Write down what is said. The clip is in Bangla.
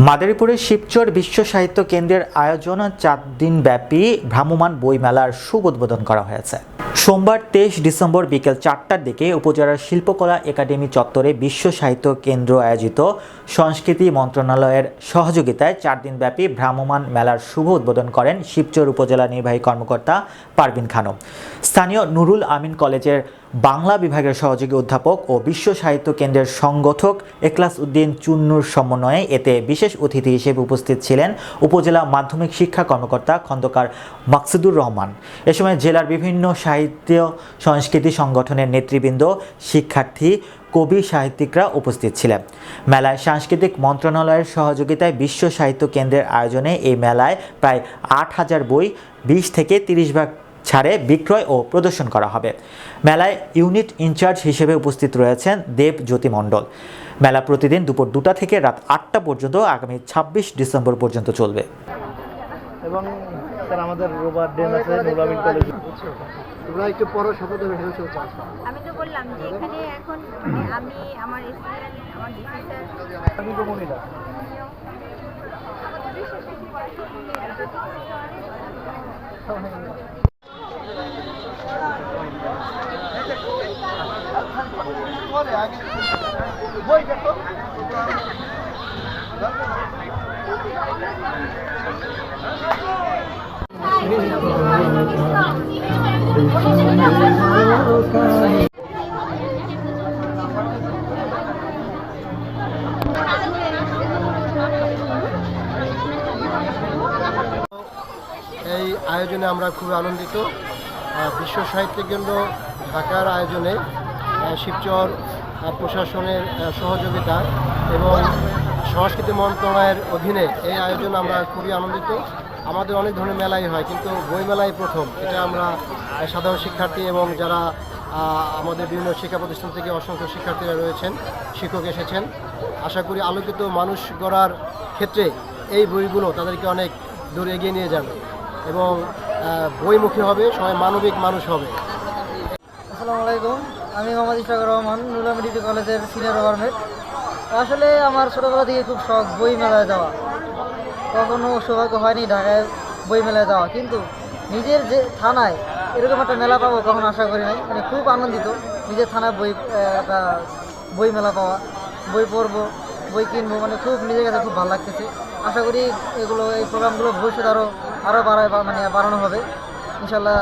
মাদারীপুরের শিবচর বিশ্ব সাহিত্য কেন্দ্রের আয়োজন 4 দিনব্যাপী ভ্রাম্যমাণ বইমেলার শুভ উদ্বোধন করা হয়েছে। সোমবার 23 ডিসেম্বর বিকেল 4টার দিকে উপজেলার শিল্পকলা একাডেমি চত্বরে বিশ্ব সাহিত্য কেন্দ্র আয়োজিত সংস্কৃতি মন্ত্রণালয়ের সহযোগিতায় 4 দিনব্যাপী ভ্রাম্যমাণ মেলার শুভ উদ্বোধন করেন শিবচর উপজেলা নির্বাহী কর্মকর্তা পারভিন খানম। স্থানীয় নুরুল আমিন কলেজের বাংলা বিভাগের সহযোগী অধ্যাপক ও বিশ্ব সাহিত্য কেন্দ্রের সংগঠক এখলাস উদ্দিন চুন্নুর সমন্বয়ে এতে বিশেষ অতিথি হিসেবে উপস্থিত ছিলেন উপজেলা মাধ্যমিক শিক্ষা কর্মকর্তা খন্দকার মাকসুদুর রহমান। এ সময় জেলার বিভিন্ন সাহিত্য সংস্কৃতি সংগঠনের নেতৃবৃন্দ, শিক্ষার্থী, কবি, সাহিত্যিকরা উপস্থিত ছিলেন। মেলায় সাংস্কৃতিক মন্ত্রণালয়ের সহযোগিতায় বিশ্ব সাহিত্য কেন্দ্রের আয়োজনে এই মেলায় প্রায় 8,000 বই 20 থেকে 30 ভাগ ছাড়ে বিক্রয় ও প্রদর্শন করা হবে। মেলায় ইউনিট ইনচার্জ হিসেবে উপস্থিত রয়েছেন দেবজ্যোতি মণ্ডল। মেলা প্রতিদিন দুপুর 2টা থেকে রাত 8টা পর্যন্ত আগামী 26 ডিসেম্বর পর্যন্ত চলবে। এবং স্যার আমাদের রোববার ডে আছে নুরুল আমিন কলেজ। তোমরা একটু পরে শপথ হবে আমি তো বললাম যে এখানে এখন আমি আমার স্টুডেন্ট আমার ডিসি স্যার আমি কমুনিটা বই দেখো এই আয়োজনে আমরা খুব আনন্দিত। বিশ্ব সাহিত্য কেন্দ্র ঢাকার আয়োজনে শিবচর প্রশাসনের সহযোগিতা এবং সংস্কৃতি মন্ত্রণালয়ের অধীনে এই আয়োজন আমরা খুবই আনন্দিত। আমাদের অনেক ধরনের মেলাই হয়, কিন্তু বইমেলাই প্রথম। এটা আমরা সাধারণ শিক্ষার্থী এবং যারা আমাদের বিভিন্ন শিক্ষা প্রতিষ্ঠান থেকে অসংখ্য শিক্ষার্থীরা রয়েছেন, শিক্ষক এসেছেন। আশা করি আলোকিত মানুষ গড়ার ক্ষেত্রে এই বইগুলো তাদেরকে অনেক দূর এগিয়ে নিয়ে যাবে এবং বইমুখী হবে, সবাই মানবিক মানুষ হবে। আসসালামু আলাইকুম, আমি মোহাম্মদ ইশফাকুর রহমান, নুরুল আমিন ডিগ্রি কলেজের সিনিয়র গভর্নমেন্ট। আসলে আমার ছোটোবেলা থেকে খুব শখ বই মেলায় যাওয়া। কখনো সৌভাগ্য হয়নি ঢাকায় বই মেলায় যাওয়া, কিন্তু নিজের যে থানায় এরকম একটা মেলা পাবো কখনো আশা করি নাই। মানে খুব আনন্দিত নিজের থানায় একটা বই মেলা পাওয়া, বই পড়বো, বই কিনবো, মানে খুব নিজের কাছে খুব ভালো লাগতেছে। আশা করি এই প্রোগ্রামগুলো ভবিষ্যতে আরও বাড়ানো হবে ইনশাল্লাহ।